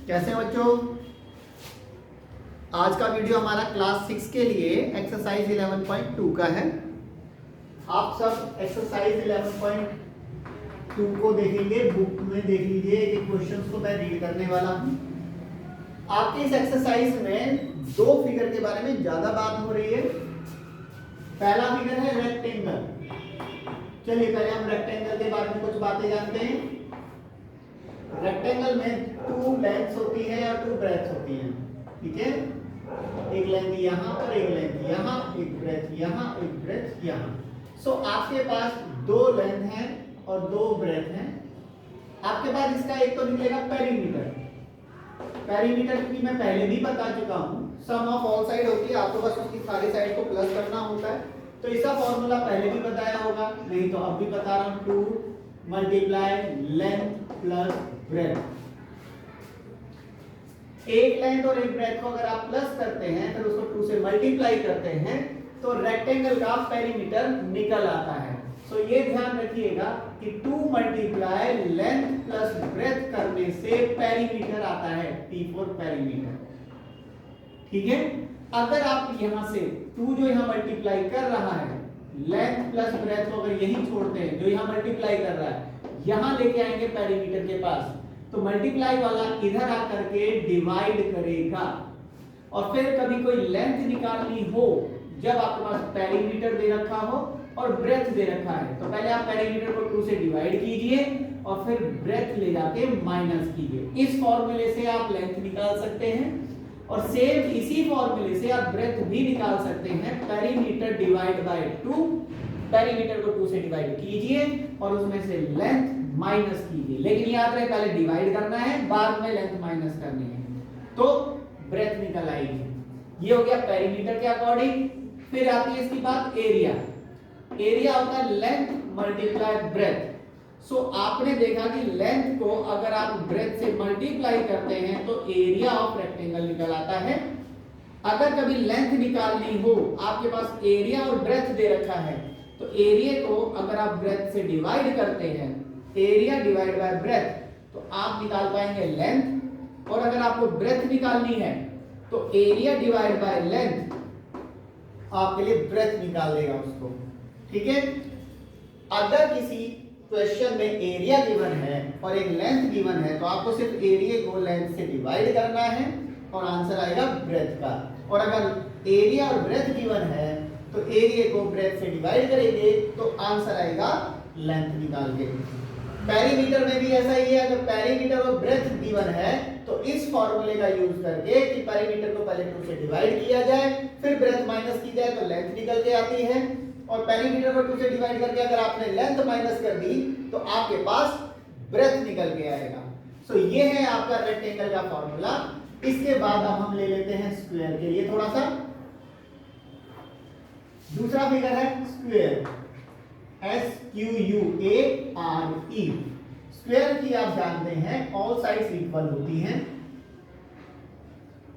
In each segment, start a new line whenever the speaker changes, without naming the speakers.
कैसे हैं बच्चों? आज का वीडियो हमारा क्लास 6 के लिए एक्सरसाइज 11.2 का है। आप सब एक्सरसाइज 11.2 को देखेंगे, बुक में देख लीजिए। ये क्वेश्चंस को मैं रीड करने वाला हूँ। आपके इस एक्सरसाइज में दो फिगर के बारे में ज्यादा बात हो रही है। पहला फिगर है रेक्टेंगल। चलिए पहले हम रेक्टेंगल के बारे में कुछ बातें जानते हैं। रेक्टेंगल में 2 लेंथ्स होती है और 2 ब्रेड्थ होती है, ठीक है। एक लेंथ यहाँ और एक लेंथ यहाँ, एक ब्रेड्थ यहाँ, एक ब्रेड्थ यहाँ। सो आपके पास 2 लेंथ हैं और 2 ब्रेड्थ हैं। आपके पास इसका एक तो निकलेगा पेरीमीटर। पेरीमीटर क्योंकि मैं पहले भी बता चुका हूँ, सम ऑफ ऑल साइड होती है, आपको बस उसकी सारी साइड को प्लस करना होता है। तो इसका फॉर्मूला पहले भी बताया होगा, नहीं तो अब भी बता रहा हूँ। 2 मल्टीप्लाई लेंथ प्लस ब्रेड्थ। एक लेंथ और एक ब्रेड्थ को अगर आप प्लस करते हैं फिर उसको 2 से मल्टीप्लाई करते हैं तो रेक्टेंगल का पेरीमीटर निकल आता है। सो ये ध्यान रखिएगा कि 2 मल्टीप्लाई लेंथ प्लस ब्रेड्थ करने से पेरीमीटर आता है, P फॉर पेरीमीटर, ठीक है। अगर आप यहां से 2 जो यहां मल्टीप्लाई कर रहा है, लेंथ प्लस ब्रेड्थ को अगर यही छोड़ते हैं, जो यहां मल्टीप्लाई कर रहा है यहां लेके आएंगे पेरीमीटर के पास, तो मल्टीप्लाई वाला इधर आकर के डिवाइड करेगा। और फिर कभी कोई लेंथ निकालनी हो, जब आपके पास पेरीमीटर दे रखा हो और ब्रेड्थ दे रखा है, तो पहले आप पेरीमीटर को 2 से डिवाइड कीजिए और फिर ब्रेड्थ ले जाके माइनस कीजिए। इस फॉर्मूले से आप लेंथ निकाल सकते हैं और सेम इसी फॉर्मूले से आप ब्रेड्थ भी निकाल सकते हैं। पेरीमीटर डिवाइड बाय 2, पेरीमीटर को 2 से डिवाइड कीजिए और उसमें से लेंथ माइनस कीजिए। लेकिन याद रहे पहले डिवाइड करना है, बाद में लेंथ माइनस करनी है, तो ब्रेड्थ निकल आएगी। ये हो गया पेरीमीटर के अकॉर्डिंग। फिर आती है इसकी बात एरिया। एरिया होता है लेंथ मल्टीप्लाई ब्रेड्थ। सो आपने देखा कि लेंथ को अगर आप ब्रेड्थ से मल्टीप्लाई करते हैं तो एरिया ऑफ रेक्टेंगल निकल आता है। अगर कभी लेंथ निकालनी हो, आपके पास एरिया और ब्रेड्थ दे रखा है, तो एरिया को अगर आप ब्रेड्थ से डिवाइड करते हैं, एरिया डिवाइड बाय ब्रेड्थ, तो आप निकाल पाएंगे लेंथ। और अगर आपको ब्रेड्थ निकालनी है तो एरिया डिवाइड बाय लेंथ आपके लिए ब्रेड्थ निकाल देगा उसको, ठीक है। अगर किसी क्वेश्चन में एरिया गिवन है और एक लेंथ गिवन है तो आपको सिर्फ एरिया को लेंथ से डिवाइड करना है और आंसर आएगा ब्रेड्थ का। और अगर एरिया और ब्रेड्थ गिवन है तो एरिया को ब्रेड्थ से डिवाइड करेंगे तो आंसर आएगा लेंथ निकाल के। पेरीमीटर में भी ऐसा ही है। अगर पेरीमीटर और ब्रेड्थ गिवन है तो इस फॉर्मूले का यूज करके कि पेरीमीटर को पहले 2 से डिवाइड किया जाए, फिर ब्रेड्थ माइनस की जाए तो लेंथ निकल के आती है। और पेरीमीटर को 2 से डिवाइड करके अगर आपने लेंथ माइनस कर दी तो आपके पास ब्रेड्थ निकल के आएगा। सो ये है आपका रेक्टेंगल का फॉर्मूला। इसके बाद अब हम ले लेते हैं स्क्वायर के लिए थोड़ा सा। दूसरा फिगर है स्क्वायर, SQUARE। स्क्वायर की आप जानते हैं ऑल साइड्स इक्वल होती हैं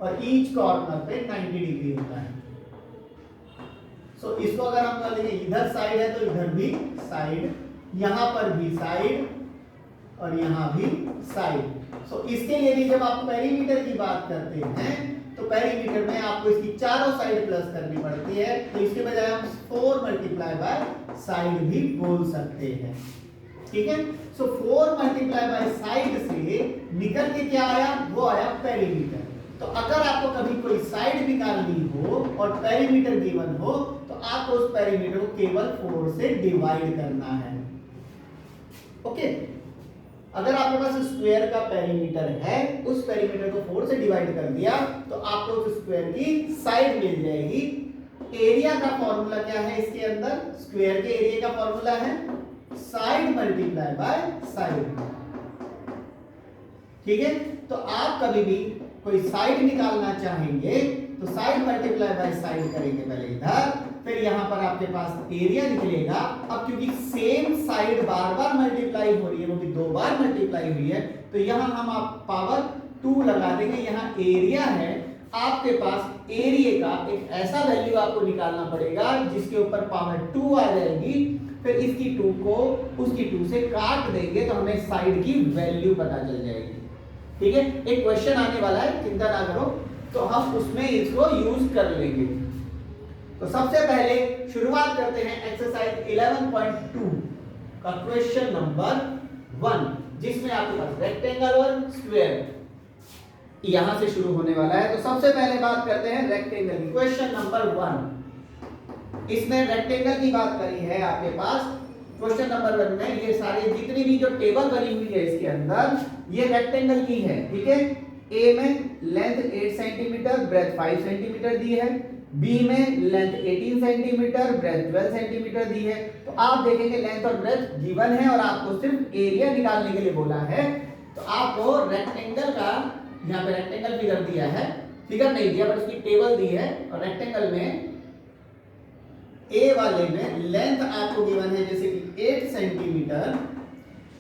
और ईच कॉर्नर पे 90 डिग्री होता है। सो इसको अगर हम मान लेंगे इधर साइड है तो इधर भी साइड, यहां पर भी साइड और यहां भी साइड। सो इसके लिए भी जब आप पेरीमीटर की बात करते हैं तो पेरीमीटर में आपको इसकी चारों साइड प्लस करनी पड़ती है, तो इसके बजाय हम 4 मल्टीप्लाई बाय साइड भी बोल सकते हैं, ठीक है। सो 4 मल्टीप्लाई बाय साइड से निकल के क्या आया, वो आया पेरीमीटर। तो अगर आपको कभी कोई साइड निकालनी हो और पेरीमीटर गिवन हो तो आपको उस पेरीमीटर को केवल 4 से डिवाइड करना है, ओके। अगर आपके पास स्क्वायर का पेरीमीटर है, उस पेरीमीटर को 4 से डिवाइड कर दिया तो आपको उस स्क्वायर की साइड मिल जाएगी। एरिया का फॉर्मूला क्या है इसके अंदर? स्क्वायर के एरिया का फॉर्मूला है साइड मल्टीप्लाई बाय साइड, ठीक है। तो आप कभी भी कोई साइड निकालना चाहेंगे तो साइड मल्टीप्लाई बाय साइड करेंगे पहले इधर, फिर यहां पर आपके पास एरिया निकलेगा। अब क्योंकि सेम साइड बार बार मल्टीप्लाई हो रही है, वो भी 2 बार मल्टीप्लाई हुई है, तो यहां हम आप पावर 2 लगा देंगे। यहां एरिया है, आपके पास एरिया का एक ऐसा वैल्यू आपको निकालना पड़ेगा जिसके ऊपर पावर 2 आ जाएगी। फिर इसकी 2 को उसकी 2 से काट देंगे तो हमें साइड की वैल्यू पता चल जाएगी। ठीक है, एक क्वेश्चन आने वाला है, चिंता ना करो, तो हम उसमें इसको यूज कर लेंगे। तो सबसे पहले शुरुआत करते हैं एक्सरसाइज 11.2 का क्वेश्चन नंबर 1, जिसमें आपके पास रेक्टेंगल और स्क्वायर यहां से शुरू होने वाला है। तो सबसे पहले बात करते हैं रेक्टेंगल की। क्वेश्चन नंबर 1, इसमें रेक्टेंगल की बात करी है आपके पास। क्वेश्चन नंबर 1 में ये सारे जितनी भी जो टेबल बनी हुई है इसके अंदर, ये रेक्टेंगल की है, ठीक है। ए में लेंथ 8 सेंटीमीटर, ब्रेथ 5 सेंटीमीटर दी है। बी में लेंथ 18 सेंटीमीटर, ब्रेथ 12 सेंटीमीटर दी है। तो आप देखेंगे लेंथ और ब्रेथ गिवन है और आपको सिर्फ एरिया निकालने के लिए बोला है। तो आपको रेक्टेंगल का, यहाँ पे रेक्टेंगल फिगर दिया है, फिगर नहीं दिया बट उसकी टेबल दी है। और रेक्टेंगल में ए वाले में लेंथ आपको गिवन है जैसे कि 8 सेंटीमीटर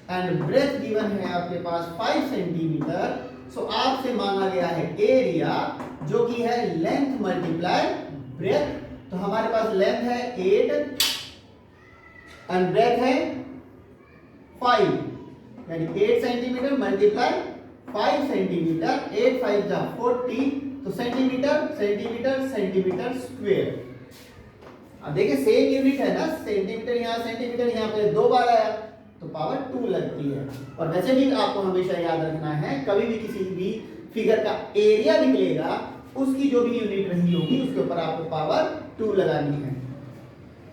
एंड ब्रेथ गिवन है आपके पास 5 सेंटीमीटर। सो आपसे मांगा गया है एरिया, जो कि है लेंथ मल्टीप्लाई ब्रेथ। तो हमारे पास लेंथ है 8 एंड ब्रेथ है 5, यानी 8 सेंटीमीटर मल्टीप्लाई 5 सेंटीमीटर, 8 5 जा 40, तो सेंटीमीटर सेंटीमीटर सेंटीमीटर स्क्वायर। अब देखिए सेम यूनिट है ना, सेंटीमीटर यहाँ सेंटीमीटर यहाँ पे 2 बार आया तो पावर 2 लगती है। और वैसे भी आपको हमेशा याद रखना है, कभी भी किसी भी फिगर का एरिया निकलेगा उसकी जो भी यूनिट रही होगी उसके ऊपर आपको पावर 2 लगानी है।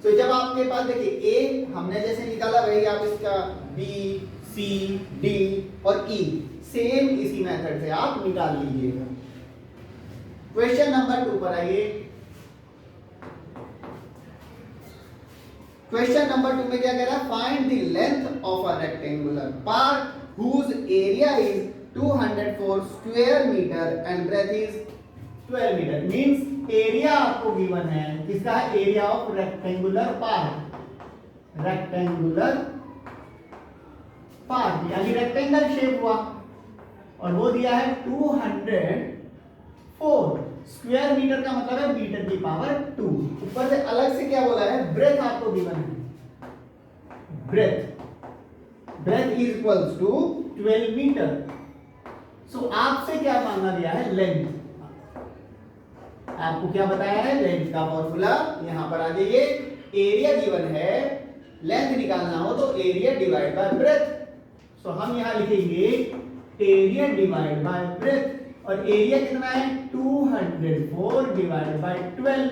तो जब आपके पास देखिए ए हमने जैसे निकाला वही आप इसका बी सी डी और ई सेम इसी मेथड से आप निकाल लीजिएगा। क्वेश्चन नंबर 2 पर आइए। क्वेश्चन नंबर 2 में क्या कह रहा है, find the length of a rectangular part whose area is 204 square metre and breadth is 12 metre. Means area आपको गिवन है, किसका है, area of rectangular part, rectangular part यानी रेक्टेंगल शेप हुआ और वो दिया है 204 स्क्वायर मीटर का मतलब है मीटर की पावर 2। ऊपर से अलग से क्या बोला है, ब्रेथ आपको गिवन है, breadth is equals to 12 metre. So आपसे क्या मांगा गया है, लेंथ। आपको क्या बताया है, लेंथ का फॉर्मूला यहां पर आ जाइए। एरिया गिवन है, लेंथ निकालना हो तो एरिया डिवाइड बाय ब्रेथ। सो हम यहां लिखेंगे एरिया डिवाइड बाय ब्रेथ, और एरिया कितना है 204 डिवाइड बाय 12।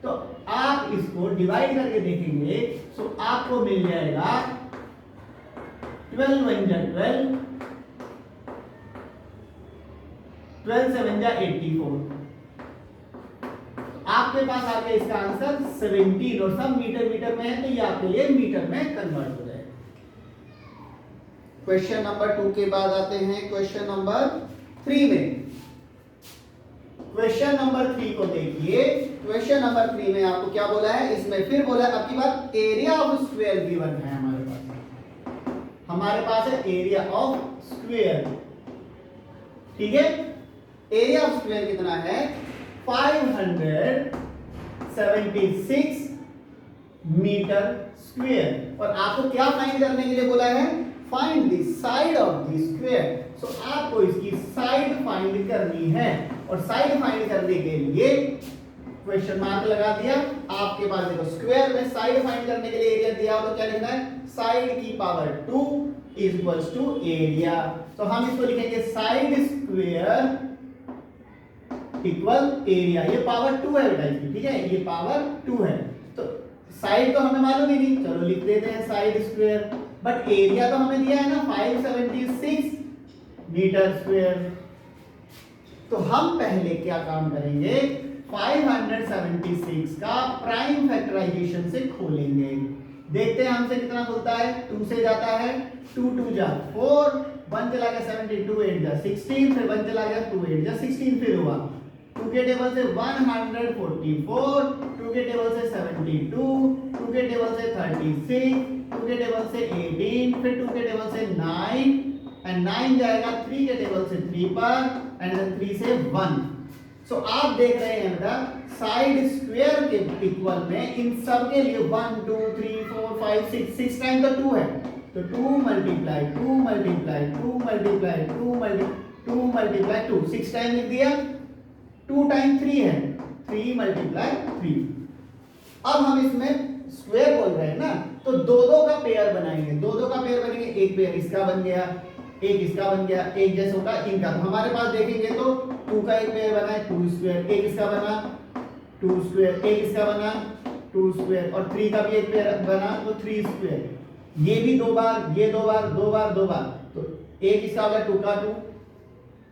तो आप इसको डिवाइड करके देखेंगे, सो आपको मिल जाएगा 12 1 जा 12, 12 7 जा 84। आपके पास आ गया इसका आंसर 17 और सब मीटर मीटर में है तो ये आपके लिए मीटर में कन्वर्ट हो जाएगा। क्वेश्चन नंबर 2 के बाद आते हैं क्वेश्चन नंबर 3 में। क्वेश्चन नंबर 3 को देखिए। क्वेश्चन नंबर 3 में आपको क्या बोला है, इसमें फिर बोला है, अब की बात एरिया ऑफ स्क्वायर गिवन है हमारे पास है एरिया ऑफ स्क्वायर, ठीक है। एरिया ऑफ स्क्वायर कितना है 576 मीटर स्क्वायर। और आपको क्या फाइंड करने के लिए बोला है, find the side of the square. So आपको इसकी साइड फाइंड करनी है और साइड फाइंड करने के लिए क्वेश्चन मार्क लगा दिया। आपके पास देखो स्क्वायर में साइड फाइंड करने के लिए एरिया दिया हो तो क्या लिखना है, साइड की power 2 is equals to area. तो हम इसको लिखेंगे साइड स्क्वायर इक्वल एरिया। ये पावर 2 है बेटा इसकी, ठीक है, ये पावर 2 है। तो साइड तो हमें मालूम ही नहीं, चलो लिख देते हैं साइड स्क्वायर, बट एरिया तो हमें दिया है ना 576 मीटर स्क्वायर। तो हम पहले क्या काम करेंगे, 576 का प्राइम फैक्टराइजेशन से खोलेंगे। देखते हैं हमसे कितना खुलता है, 2 से जाता है 2 2 जा 4, 1 चला गया 72, 8 जा 16, फिर 1 चला गया 2 8 जा 16, फिर हुआ 2 के टेबल से 144, 2 के टेबल से 72, 2 के टेबल से 36, 2 के टेबल से 18, फिर 2 के टेबल से 9 एंड 9 जाएगा 3 के टेबल से 3 पर एंड देन 3 से 1। सो आप देख रहे हैं बेटा साइड स्क्वायर के इक्वल में इन सब के लिए 1 2 3 4 5 6 टाइम तो 2 है, तो 2 multiply 2 multiply 2 multiply 2 multiply 2 6 time लिख दिया, 2 टाइम 3 है, 3 मल्टीप्लाई 3। अब हम इसमें स्क्वायर बोल रहे हैं ना, तो दो दो का पेयर बनाएंगे, दो दो का पेयर बनेंगे, एक पेयर इसका बन गया, एक इसका बन गया, एक जैसे होगा इनका। तो हमारे पास देखेंगे तो 2 का एक पेयर बना है 2 स्क्वायर, एक इसका बना 2 स्क्वायर, एक इसका बना 2 स्क्वायर, और 3 का भी एक पेयर बना तो 3 स्क्वायर। ये भी 2 बार, ये 2 बार, 2 बार, 2 बार, तो एक इसका होगा 2 का 2,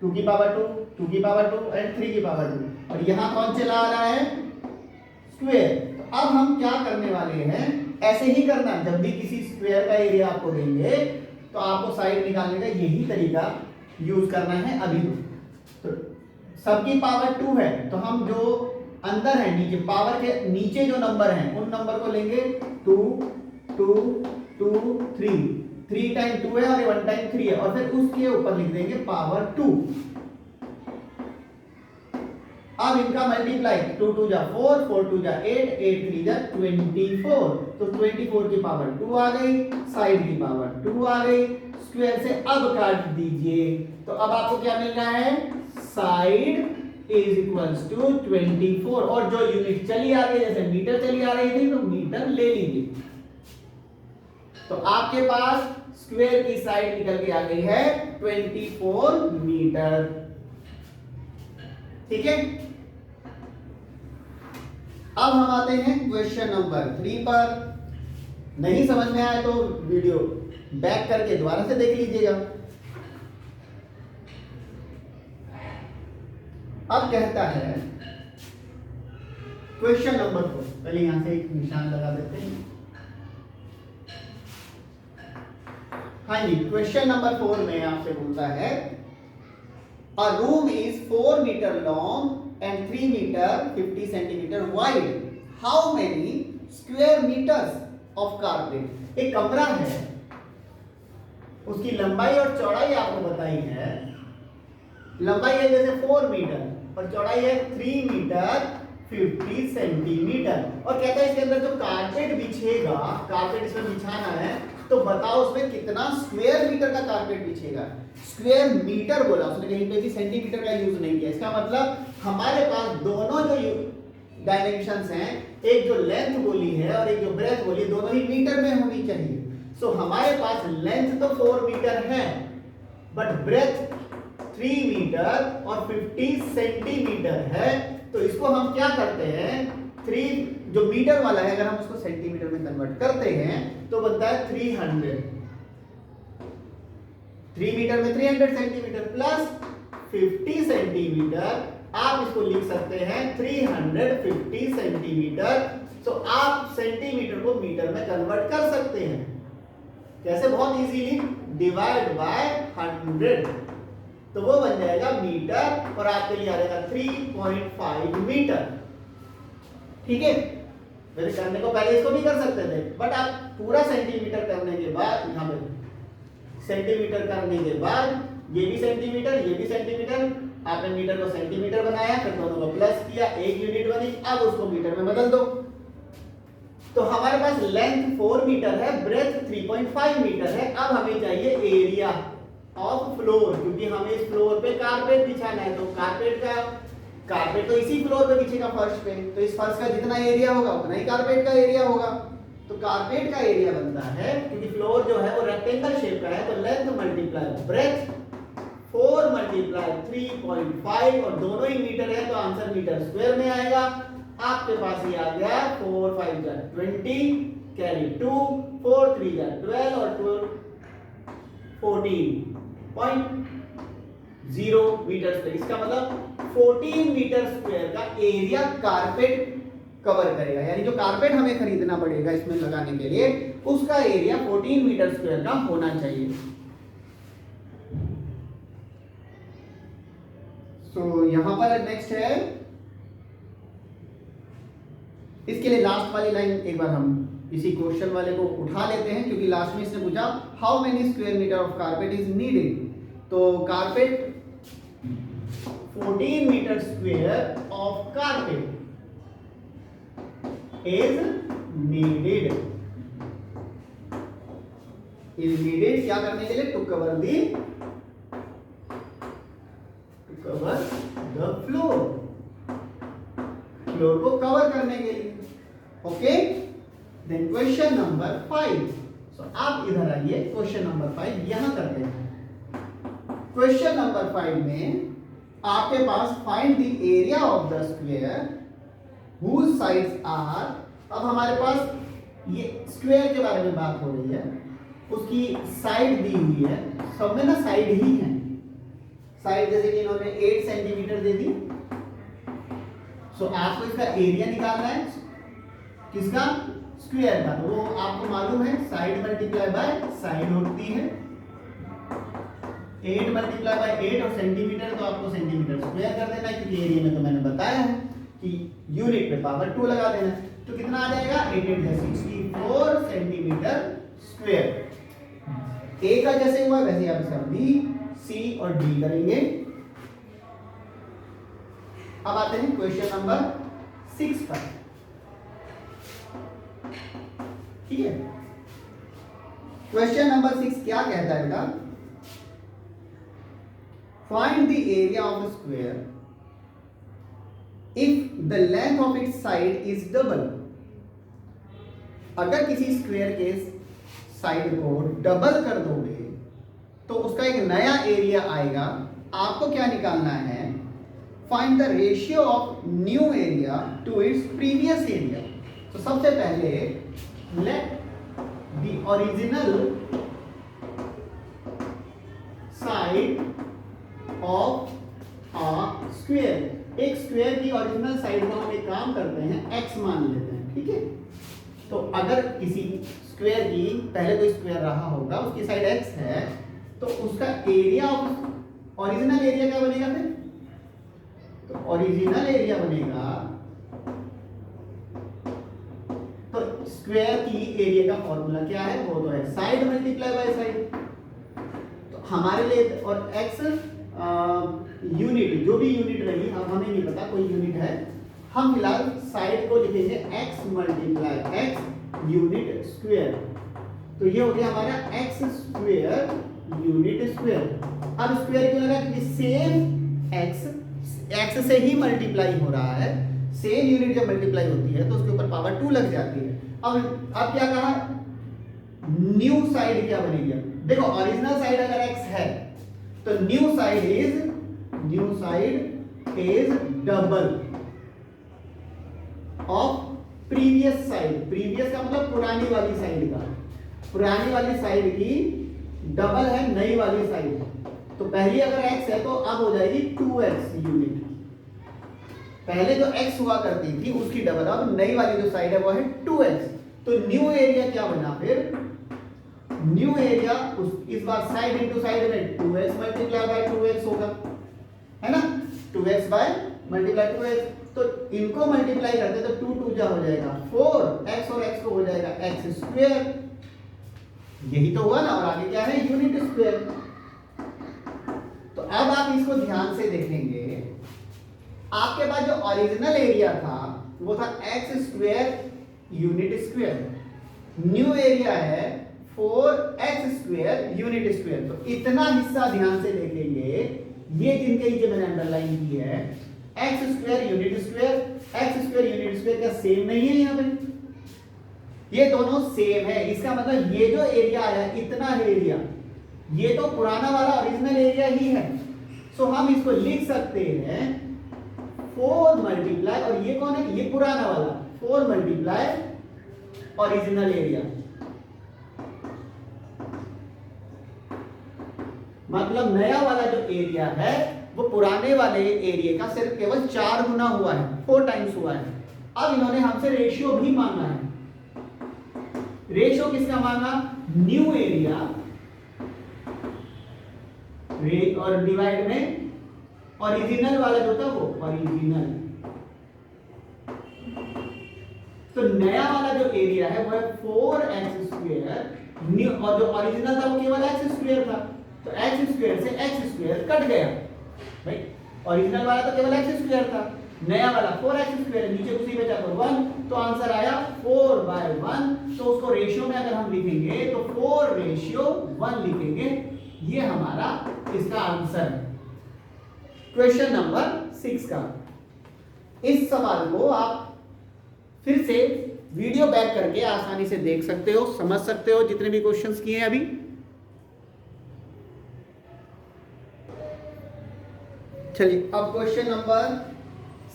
2 की पावर 2, 2 की पावर 2 एंड 3 की पावर 2, और यहाँ कौन चला आ रहा है, स्क्वायर। तो अब हम क्या करने वाले हैं, ऐसे ही करना, जब भी किसी स्क्वायर का एरिया आपको देंगे तो आपको साइड निकालने का यही तरीका यूज करना है। अभी तो सबकी पावर 2 है, तो हम जो अंदर है नीचे पावर के नीचे जो नंबर हैं उन नंबर को लेंगे 2 2 2 3, 3 टाइम 2 है और 1 टाइम 3 है, और फिर उसके ऊपर लिख देंगे पावर 2। अब इनका मल्टीप्लाई 2 2 जा 4, 4 2 जा 8, 8 3 जा 24, तो 24 की पावर 2 आ गई, साइड की पावर 2 आ गई, स्क्वायर से अब काट दीजिए, तो अब आपको क्या मिल रहा है, साइड इज इक्वल्स टू 24, और जो यूनिट चली आ रही है जैसे मीटर चली आ रही थी तो मीटर ले लीजिए। तो आपके पास स्क्वायर की साइड निकल के आ गई है 24 मीटर। ठीक है, अब हम आते हैं क्वेश्चन नंबर 3 पर। नहीं समझ में आए तो वीडियो बैक करके दोबारा से देख लीजिएगा। अब कहता है क्वेश्चन नंबर 4, पहले यहां से एक निशान लगा देते हैं। हाँ जी, क्वेश्चन नंबर 4 में आपसे बोलता है a room is 4 meter long and 3 meter 50 centimeter wide. How many square meters of carpet? एक कमरा है, उसकी लंबाई और चौड़ाई आपको बताई है। लंबाई है जैसे 4 मीटर और चौड़ाई है 3 मीटर 50 सेंटीमीटर, और कहता है इसके अंदर जो कारपेट बिछेगा, कारपेट इसमें बिछाना है, तो बताओ उसमें कितना स्क्वायर मीटर का कारपेट बिछेगा। स्क्वायर मीटर बोला उसने, कहीं पे भी सेंटीमीटर का यूज नहीं किया। इसका मतलब हमारे पास दोनों जो डायमेंशंस हैं, एक जो लेंथ बोली है और एक जो ब्रेथ बोली, दोनों ही मीटर में होनी चाहिए। सो हमारे पास लेंथ तो 4 मीटर है, बट ब्रेथ 3 मीटर और 50 सेंटीमीटर है। तो इसको हम क्या करते हैं, 3 जो मीटर वाला है अगर हम उसको सेंटीमीटर में कन्वर्ट करते हैं तो बनता है 300। 3 मीटर में 300 सेंटीमीटर प्लस 50 सेंटीमीटर, आप इसको लिख सकते हैं 350 सेंटीमीटर। तो आप सेंटीमीटर को मीटर में कन्वर्ट कर सकते हैं कैसे, बहुत इजीली, डिवाइड बाय 100, तो वो बन जाएगा मीटर, और आपके लिए आ जाएगा 3.5 मीटर। ठीक है, वैसे करने को पहले इसको भी कर सकते थे, बट आप पूरा सेंटीमीटर करने के बाद, यहाँ पे सेंटीमीटर करने के बाद ये भी सेंटीमीटर, ये भी सेंटीमीटर, आपने मीटर को सेंटीमीटर बनाया, फिर दोनों को प्लस किया, एक यूनिट बनी, अब उसको मीटर में बदल दो। तो हमारे पास लेंथ 4 मीटर है, ब्रेथ 3.5 मीटर है। अब हमें चाहिए एरिया ऑफ फ्लोर, क्योंकि हमें इस फ्लोर पे कारपेट बिछाना है, तो कारपेट तो इसी फ्लोर पे बिछेगा फर्श पे, तो इस फर्श का जितना एरिया होगा उतना ही कारपेट का एरिया होगा। तो कारपेट का एरिया बनता है, क्योंकि फ्लोर जो है वो रेक्टेंगल शेप का है, तो लेंथ मल्टीप्लाई ब्रेथ 4 मल्टीप्लाई 3.5, और दोनों ही मीटर है तो आंसर मीटर स्क्वायर में आएगा। आपके पास ये आ गया 4 5 जा 20, कैरी 2, 4 3 जा 12 और 14.0 मीटर स्क्वायर। इसका मतलब 14 मीटर स्क्वायर का एरिया कारपेट कवर करेगा, यानी जो कारपेट हमें खरीदना पड़ेगा इसमें लगाने के लिए, उसका एरिया 14 मीटर स्क्वायर का होना चाहिए। तो यहां पर नेक्स्ट है, इसके लिए लास्ट वाली लाइन एक बार हम इसी क्वेश्चन वाले को उठा लेते हैं, क्योंकि लास्ट में इसने पूछा how many square metre of carpet is needed. तो carpet 14 metre square of carpet is needed. Is needed क्या करने के लिए? To cover the floor, floor को कवर करने के लिए। Okay, then question number 5। So आप इधर आइए, क्वेश्चन नंबर 5 यहां करते हैं। क्वेश्चन नंबर 5 में आपके पास find the area of the square whose sides are, अब हमारे पास ये स्क्वायर के बारे में बात हो रही है, उसकी साइड दी हुई है, सब में ना साइड ही है। साइड जैसे कि इन्होंने 8 सेंटीमीटर दे दी। सो आपको इसका एरिया निकालना है, किसका? स्क्वायर का। तो वो आपको मालूम है साइड मल्टीप्लाई बाय साइड होती है, 8 मल्टीप्लाई बाय 8 और सेंटीमीटर तो आपको सेंटीमीटर स्क्वायर कर देना है, क्योंकि एरिया में तो मैंने बताया है कि यूनिट पे पावर 2 लगा देना है। तो कितना आ जाएगा? 8 8 64 सेंटीमीटर स्क्वायर। ए का जैसे हुआ वैसे आप इसका बी, सी और डी करेंगे। अब आते हैं क्वेश्चन नंबर 6 पर। ठीक है, क्वेश्चन नंबर 6 क्या कहता है बेटा? Find the area of the square if the length of its side is double. अगर किसी स्क्वायर के साइड को डबल कर दोगे तो उसका एक नया एरिया आएगा। आपको क्या निकालना है? Find the ratio of new area to its previous area. तो सबसे पहले let the original side of a square, एक स्क्वायर की ओरिजिनल साइड का हम एक काम करते हैं, x मान लेते हैं। ठीक है, तो अगर किसी स्क्वायर की पहले कोई स्क्वायर रहा होगा, उसकी साइड x है, तो उसका एरिया ऑफ ओरिजिनल एरिया क्या बनेगा फिर? तो ओरिजिनल एरिया बनेगा, तो स्क्वायर की एरिया का फॉर्मूला क्या है? वो तो है साइड मल्टीप्लाई बाय साइड। तो हमारे लिए और x यूनिट, जो भी यूनिट रही, अब हमें नहीं पता कोई यूनिट है, हम फिलहाल साइड को लिखेंगे x multiply x unit square. तो ये हो गया हमारा x स्क्वायर यूनिट स्क्वायर। अब स्क्वायर क्यों लगा? क्योंकि सेम x से ही मल्टीप्लाई हो रहा है। सेम यूनिट जब मल्टीप्लाई होती है तो उसके ऊपर पावर 2 लग जाती है। अब क्या कहा? न्यू साइड क्या बनेगी? देखो, ओरिजिनल साइड अगर x है तो new side is double of previous side. Previous का मतलब पुरानी वाली साइड का, पुरानी वाली साइड की डबल है नई वाली साइड। तो पहली अगर x है तो अब हो जाएगी 2x यूनिट। पहले जो x हुआ करती थी उसकी डबल, अब नई वाली जो साइड है वो है 2x। तो न्यू एरिया क्या बना फिर? न्यू एरिया इस बार साइड इनटू साइड में 2x मल्टीप्लाई बाय 2x होगा, है ना? 2x by multiply 2x। तो इनको मल्टीप्लाई करते तो 2 2 जा हो जाएगा 4x और x को हो जाएगा x स्क्वायर। यही तो हुआ ना, और आगे क्या है? Unit square. तो अब आप इसको ध्यान से देखेंगे, आपके पास जो ओरिजिनल एरिया था वो था x square unit square. New area है 4x स्क्वायर यूनिट स्क्वायर। तो इतना हिस्सा ध्यान से देखेंगे, ये जिनके नीचे मैंने अंडरलाइन की है, x square unit square, x square unit square क्या सेम नहीं है? यहाँ पे ये दोनों सेम है। इसका मतलब ये जो एरिया आया, इतना एरिया, ये तो पुराना वाला ओरिजिनल एरिया ही है। सो हम इसको लिख सकते हैं 4 मल्टीप्लाई, और ये कौन है? ये पुराना वाला 4 मल्टीप्लाई ओरिजिनल एरिया। मतलब नया वाला जो एरिया है वो पुराने वाले एरिया का सिर्फ केवल 4 गुना हुआ है, 4 टाइम्स हुआ है। अब इन्होंने हमसे रेशियो भी मांगा है। रेशियो किसका मांगा? न्यू एरिया और डिवाइड में ओरिजिनल वाला जो था वो ओरिजिनल। तो नया वाला जो एरिया है वो है 4x स्क्वायर, और जो ओरिजिनल था वो केवल x स्क्वायर था। तो x स्क्वायर से x स्क्वायर कट गया भाई। ओरिजिनल वाला तो केवल x स्क्वायर था, नया वाला 4x स्क्वायर, नीचे कुछ नहीं बचा तो 1। तो आंसर आया 4/1। तो उसको रेशियो में अगर हम लिखेंगे तो 4:1 लिखेंगे। ये हमारा इसका आंसर है क्वेश्चन नंबर 6 का। इस सवाल को आप फिर से वीडियो बैक करके आसानी से देख सकते हो, समझ सकते हो जितने भी क्वेश्चंस किए हैं अभी। चलिए अब क्वेश्चन नंबर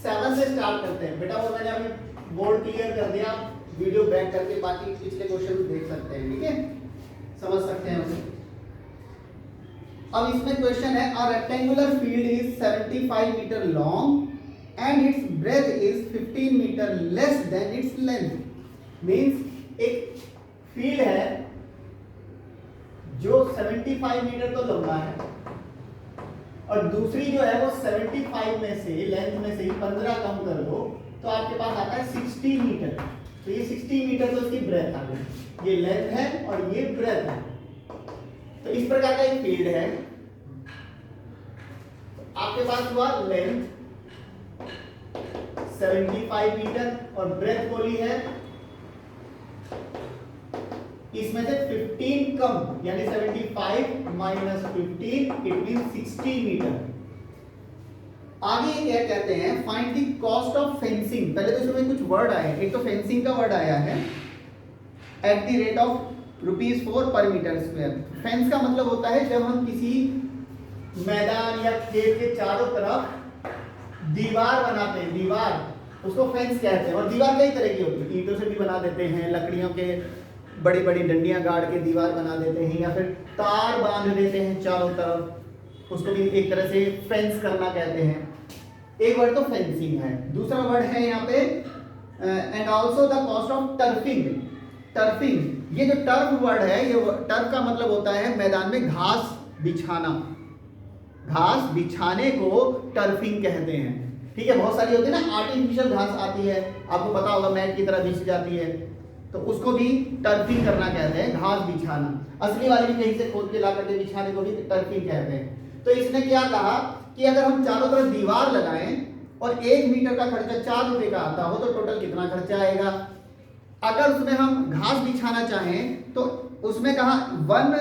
7 से स्टार्ट करते हैं। बेटा वो मैंने अभी बोर्ड क्लियर कर दिया, वीडियो बैक करके बाकी पिछले क्वेश्चन देख सकते हैं, ठीक है, समझ सकते हैं उसे। अब इसमें क्वेश्चन है a rectangular field is 75 metre long and its breadth is 15 metre less than its length. Means एक फील्ड है जो 75 मीटर तो लंबा है और दूसरी जो है वो 75 में से लेंथ में से 15 कम कर दो तो आपके पास आता है 60 मीटर। तो ये 60 मीटर तो इसकी ब्रेथ आ गई, ये लेंथ है और ये ब्रेथ है। तो इस प्रकार का एक फील्ड है। आपके पास हुआ लेंथ 75 मीटर और ब्रेथ बोली है इसमें से 15 कम, यानी 75 माइनस 15 इट मीन 60 मीटर। आगे क्या कहते हैं, find the cost of fencing. पहले तो इसमें कुछ वर्ड आए हैं, एक तो फेंसिंग का वर्ड आया है एट द रेट ऑफ ₹4 पर मीटर स्क्वायर। फेंस का मतलब होता है जब हम किसी मैदान या खेत के चारों तरफ दीवार बनाते हैं, दीवार उसको फेंस कहते हैं। और दीवार कई तरह की होती है, ईंटों से भी बना देते हैं, लकड़ियों के बड़ी बड़ी डंडियां गाड़ के दीवार बना देते हैं, या फिर तार बांध देते हैं चारों तरफ, उसको भी एक तरह से फेंस करना कहते हैं। एक वर्ड तो फेंसिंग है, दूसरा वर्ड है यहाँ पे and also the cost of turfing. Turfing, ये जो टर्फ वर्ड है, ये टर्फ का मतलब होता है मैदान में घास बिछाना। घास बिछाने को टर्फिंग कहते हैं, ठीक है। बहुत सारी होती है ना आर्टिफिशियल घास आती है, आपको पता होगा मैट की तरह बिछ जाती है, तो उसको भी टर्फिंग करना कहते हैं, घास बिछाना। असली वाली भी कहीं से खोद के ला करके बिछाने को भी टर्फिंग कहते हैं। तो इसने क्या कहा कि अगर हम चारों तरफ दीवार लगाएं और 1 मीटर का खर्चा 4 रुपए का आता हो तो टोटल कितना खर्चा आएगा। अगर उसमें हम घास बिछाना चाहें तो उसमें कहा 1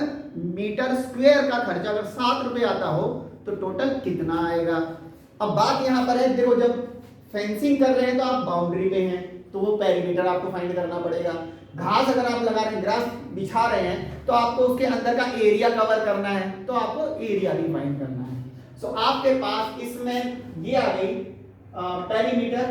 मीटर स्क्वायर का खर्चा अगर 7 रुपए आता हो तो टोटल कितना आएगा। अब बात यहाँ पर है, देखो जब फेंसिंग कर रहे हैं तो आप बाउंड्री पे हैं तो वो पेरीमीटर आपको फाइंड करना पड़ेगा। घास अगर आप लगा रहे हैं, ग्रास बिछा रहे हैं तो आपको उसके अंदर का एरिया कवर करना है, तो आपको एरिया भी फाइंड करना है। सो आपके पास इसमें ये आ गई पेरीमीटर।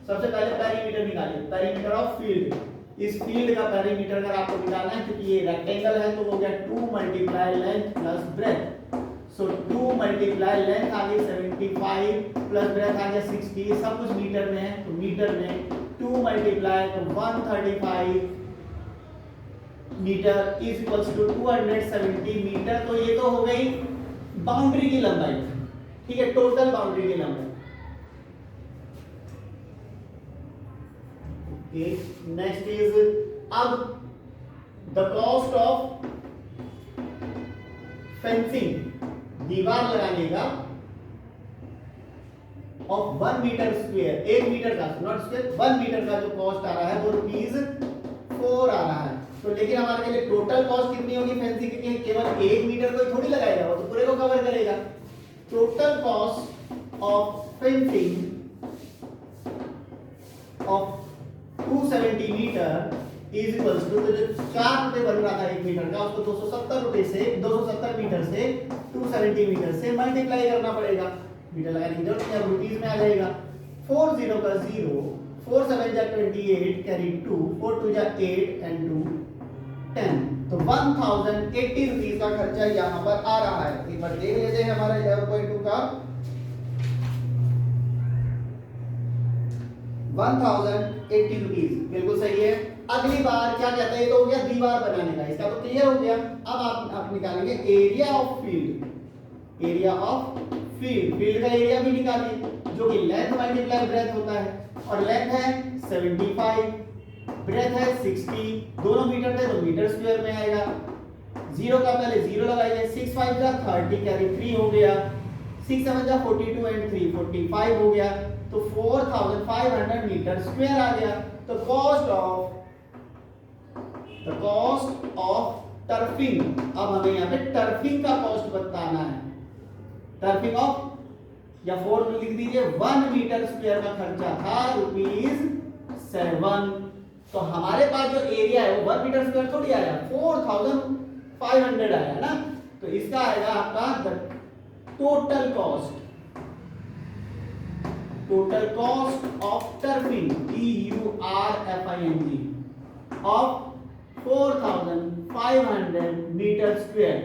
सबसे पहले पेरीमीटर निकालिए, पेरीमीटर ऑफ फील्ड। इस फील्ड का पेरीमीटर अगर आपको निकालना है, क्योंकि ये रेक्टेंगल है तो वो गया 2 मल्टीप्लाई लेंथ प्लस ब्रेथ। सो 2 मल्टीप्लाई लेंथ आ गई 75 प्लस ब्रेथ आ गया 60, सब कुछ मीटर में है तो मीटर में 2 मल्टीप्लाई तो 135 metre is equals to 270 metre. तो ये तो हो गई बाउंड्री की लंबाई, ठीक है, टोटल बाउंड्री की लंबाई। नेक्स्ट इज अब द कॉस्ट ऑफ फेंसिंग, दीवार लगाने का ऑफ 1 मीटर स्क्वायर, 1 मीटर का नॉट स्क्वायर, 1 मीटर का जो कॉस्ट आ रहा है वो ₹4 आ रहा है। तो लेकिन हमारे लिए टोटल कॉस्ट कितनी होगी फेंसिंग की, केवल 1 मीटर को थोड़ी लगाएगा, वो तो पूरे को कवर करेगा। Total cost of fencing of 270 metre is equals to, तो जो 4 रुपए बन रहा था 1 मीटर का उसको 270 मीटर से 270 मीटर से मल्टीप्लाई करना पड़ेगा। मीटर लगाने की जरूरत नहीं, अब रुपीस में आ जाएगा। 4 0 का 0, 4 7 जा 28 कैरी 2, 4 2 जा 8 एंड 2 10। तो 1080 रुपीस का खर्चा यहाँ पर आ रहा है। एक बार देख लेते हैं हमारा 11.2 का 1080 रुपीस, बिल्कुल सही है। अगली बार क्या कहते हैं, तो हो गया दीवार बनाने का, इसका तो क्लियर हो गया। अब आप निकालेंगे area of field. Area of field, field का एरिया भी निकालिए जो कि लेंथ मल्टीप्लाई ब्रेथ होता है, और लेंथ है 75, ब्रेथ है 60, दोनों मीटर थे तो मीटर स्क्वायर में आएगा। 0 का पहले 0 लगाइए, 6 5 जा 30 कैरी 3 हो गया, 6 7 जा 42 एंड 3 45 हो गया, तो 4500 मीटर स्क्वायर आ गया। तो कॉस्ट ऑफ टर्फिंग, अब हमें यहाँ पे टर्फिंग का कॉस्ट बताना है। टर्फिंग ऑफ, या 4 में लिख दीजिए, 1 मीटर स्क्वायर का खर्चा था ₹7। तो हमारे पास जो एरिया है वो 1 मीटर स्क्वायर थोड़ी आया, 4500 आया ना। तो इसका आएगा आपका total cost of turfing, TURFING, of 4500 metre square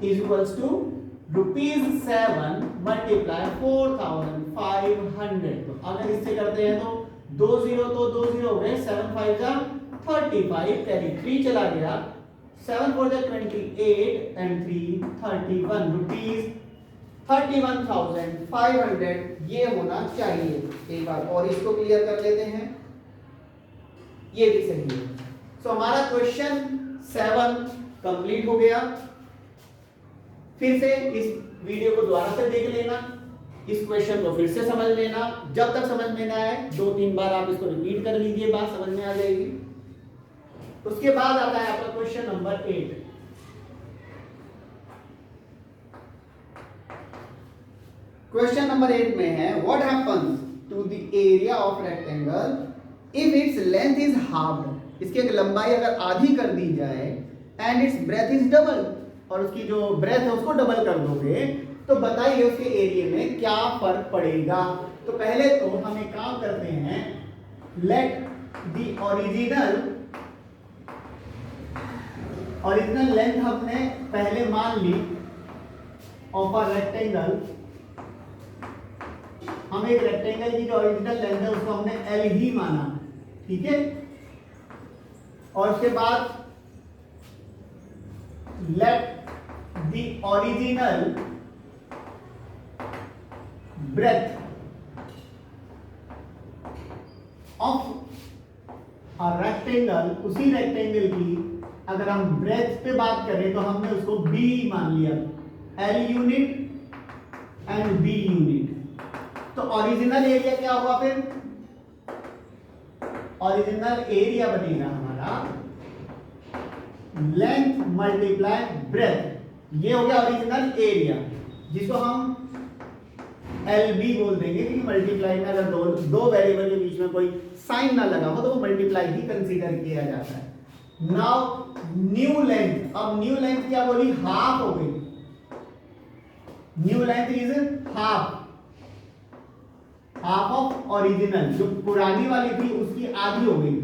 is equals to ₹7 multiply 4500। तो अगर इससे करते हैं तो 2 0 तो 2 0 हो गए, 7 5 जा 35, कैरी 3 चला गया, 7 4 जा 28 एंड 3 31 रुपीज 31,500 ये होना चाहिए। एक बार और इसको क्लियर कर लेते हैं, ये भी सही है। सो हमारा क्वेश्चन 7 कंप्लीट हो गया। फिर से इस वीडियो को दोबारा से देख लेना, इस क्वेश्चन को फिर से समझ लेना, जब तक समझ में ना आए 2-3 बार आप इसको रिपीट कर लीजिए, बात समझ में आ जाएगी। उसके बाद आता है आपका क्वेश्चन नंबर 8। क्वेश्चन नंबर 8 में है, what happens to the area of rectangle if its length is halved. इसकी लंबाई अगर आधी कर दी जाए and its breadth is double, और उसकी जो ब्रेथ है उसको डबल कर दोगे, तो बताइए उसके एरिया में क्या फर्क पड़ेगा। तो पहले तो हम एक काम करते हैं, लेट द ओरिजिनल लेंथ हमने पहले मान ली ऑफ अ रेक्टेंगल। हम एक रेक्टेंगल की जो ओरिजिनल लेंथ है उसको हमने L ही माना, ठीक है। और उसके बाद let the original breadth of a rectangle, उसी रेक्टेंगल की अगर हम ब्रेथ पे बात करें तो हमने उसको B मान लिया, L unit and B unit. तो ओरिजिनल एरिया क्या हुआ, फिर ओरिजिनल एरिया बनेगा हमारा लेंथ मल्टीप्लाई ब्रेथ, ये हो गया ओरिजिनल एरिया, जिसको हम LB बोल देंगे, क्योंकि मल्टीप्लाई में अगर दो वेरिएबल के बीच में कोई साइन ना लगा हो तो वो मल्टीप्लाई ही कंसीडर किया जाता है। नाउ न्यू लेंथ, अब न्यू लेंथ क्या बोली, हाफ हो गई। New length is half of original, जो पुरानी वाली थी उसकी आधी हो गई।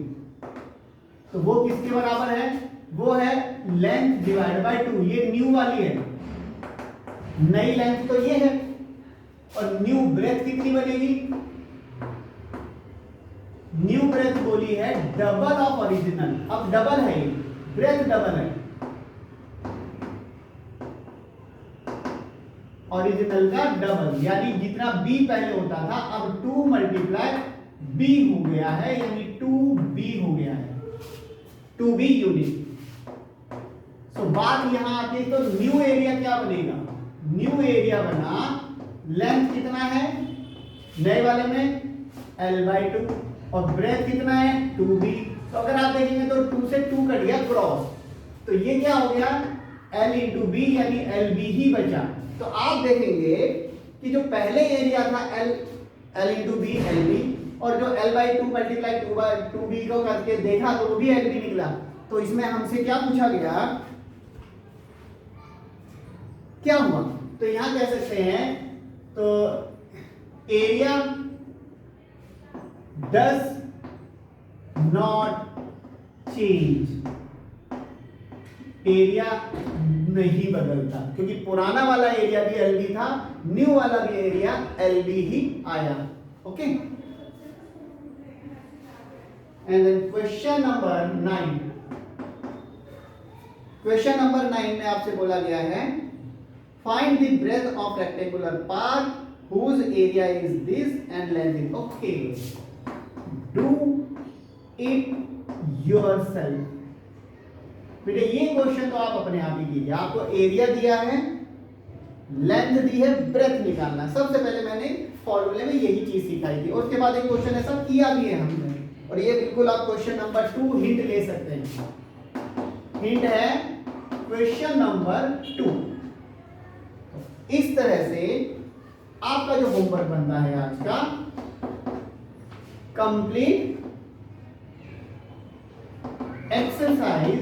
तो वो किसके बराबर है, वो है लेंथ डिवाइड बाय 2। ये न्यू वाली है, नई लेंथ तो ये है, और न्यू ब्रेथ कितनी बनेगी, न्यू ब्रेथ बोली है डबल ऑफ ओरिजिनल। अब डबल है, ब्रेथ डबल है ओरिजिनल का डबल, यानी जितना B पहले होता था अब 2 मल्टीप्लाई B हो गया है, यानी 2B हो गया है, 2B यूनिट। तो बात यहां आती है, तो न्यू एरिया क्या बनेगा, न्यू एरिया बना लेंथ कितना है नए वाले में L/2 और ब्रेथ कितना है 2B। तो अगर आप देखेंगे तो 2 से 2 कट गया क्रॉस, तो ये क्या हो गया L इंटू बी, यानी LB ही बचा। तो आप देखेंगे कि जो पहले एरिया था L इंटू बी LB, और जो L/2 मल्टीप्लाई 2B को करके देखा तो वो भी LB निकला। तो इसमें हमसे क्या पूछा गया, क्या हुआ, तो यहां कह सकते हैं तो area does not change, area नहीं बदलता, क्योंकि पुराना वाला एरिया भी LB था, न्यू वाला भी एरिया LB ही आया। Okay, and then question number 9। Question number 9 में आपसे बोला गया है, find the breadth of rectangular part whose area is this and length is, okay, do it yourself। बेटे ये क्वेश्चन तो आप अपने आप ही कीजिए, आपको एरिया दिया है लेंथ दी है, ब्रेथ निकालना है। सबसे पहले मैंने फॉर्मूले में यही चीज सिखाई थी। और उसके बाद एक क्वेश्चन ऐसा किया भी है हमने, और ये बिल्कुल आप क्वेश्चन नंबर 2 हिंट ले सकते हैं। हिंट है क्वेश्चन नंबर 2। इस तरह से आपका जो होमवर्क बनता है आज का, कंप्लीट एक्सरसाइज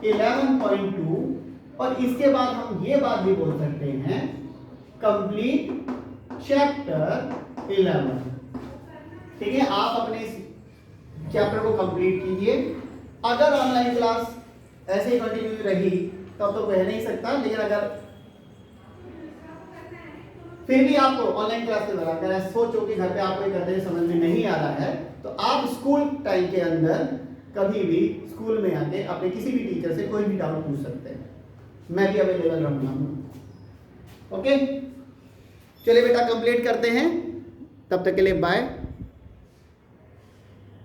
11.2, और इसके बाद हम ये बात भी बोल सकते हैं कंप्लीट चैप्टर 11। ठीक है, आप अपने इस चैप्टर को कंप्लीट कीजिए। अगर ऑनलाइन क्लास ऐसे ही कंटिन्यू रही तब तो कह नहीं सकता, लेकिन अगर फिर भी आपको ऑनलाइन क्लास के दौरान अगर ऐसा सोचो कि घर पे आपको करते समझ में नहीं आ रहा है, तो आप स्कूल टाइम के अंदर कभी भी स्कूल में आके अपने किसी भी टीचर से कोई भी डाउट पूछ सकते हैं। मैं भी अवेलेबल रहूंगा। ओके, चलिए बेटा कंप्लीट करते हैं। तब तक के लिए बाय।